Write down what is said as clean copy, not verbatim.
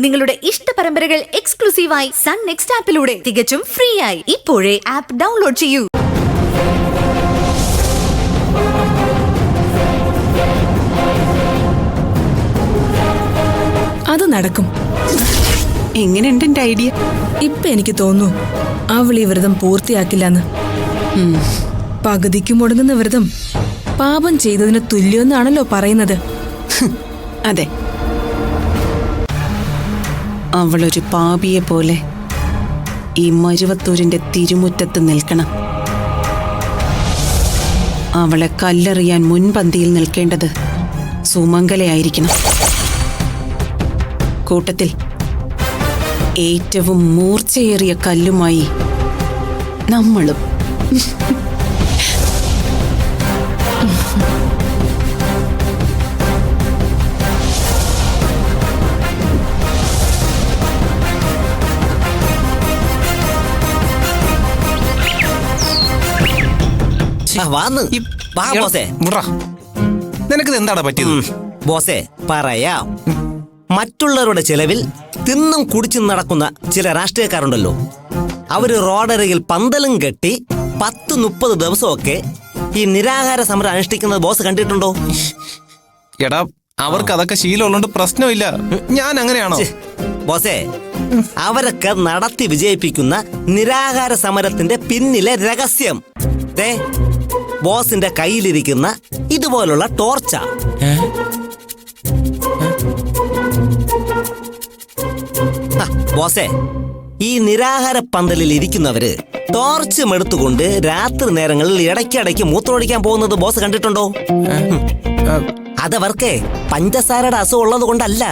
നിങ്ങളുടെ ഇഷ്ട പരമ്പരകൾ എക്സ്ക്ലൂസീവായി സൺ നെക്സ്റ്റ് ആപ്പിലൂടെ തികച്ചും ഫ്രീ ആയി. ഇപ്പോഴേ ആപ്പ് ഡൗൺലോഡ് ചെയ്യൂ. അത് നടക്കും. എങ്ങനെയുണ്ട് എന്റെ ഐഡിയ? ഇപ്പൊ എനിക്ക് തോന്നുന്നു അവൾ ഈ വ്രതം പൂർത്തിയാക്കില്ലെന്ന്. പകുതിക്ക് മുടങ്ങുന്ന വ്രതം പാപം ചെയ്തതിന് തുല്യമെന്നാണല്ലോ പറയുന്നത്. അതെ, അവളൊരു പാപിയെ പോലെ ഈ മരുവത്തൂരിന്റെ തിരുമുറ്റത്ത് നിൽക്കണം. അവളെ കല്ലെറിയാൻ മുൻപന്തിയിൽ നിൽക്കേണ്ടത് സുമംഗലയായിരിക്കണം. കൂട്ടത്തിൽ ഏറ്റവും മൂർച്ചയേറിയ കല്ലുമായി നമ്മളും. നിനക്ക് എന്താണ് പറ്റിയത്? ബോസേ പറയാം. മറ്റുള്ളവരുടെ ചെലവിൽ തിന്നും കുടിച്ചും നടക്കുന്ന ചില രാഷ്ട്രീയക്കാരുണ്ടല്ലോ, അവര് റോഡരികിൽ പന്തലും കെട്ടി 10-30 ദിവസമൊക്കെ ഈ നിരാഹാര സമരം അനുഷ്ഠിക്കുന്നത് ബോസ് കണ്ടിട്ടുണ്ടോ? എടാ, അവർക്ക് അതൊക്കെ ശീലമുള്ളതുകൊണ്ട് പ്രശ്നമില്ല. ഞാൻ അങ്ങനെയാണോ? ബോസേ, അവരൊക്കെ നടത്തി വിജയിപ്പിക്കുന്ന നിരാഹാര സമരത്തിന്റെ പിന്നിലെ രഹസ്യം ബോസിന്റെ കയ്യിലിരിക്കുന്ന ഇതുപോലുള്ള ടോർച്ചാ. ബോസേ, ഈ നിരാഹാര പന്തലിൽ ഇരിക്കുന്നവര് ടോർച്ചും എടുത്തുകൊണ്ട് രാത്രി നേരങ്ങളിൽ ഇടയ്ക്കിടയ്ക്ക് മൂത്രമൊഴിക്കാൻ പോകുന്നത് ബോസ് കണ്ടിട്ടുണ്ടോ? അതവർക്ക് പഞ്ചസാരയുടെ അസുഖം ഉള്ളത് കൊണ്ടല്ല.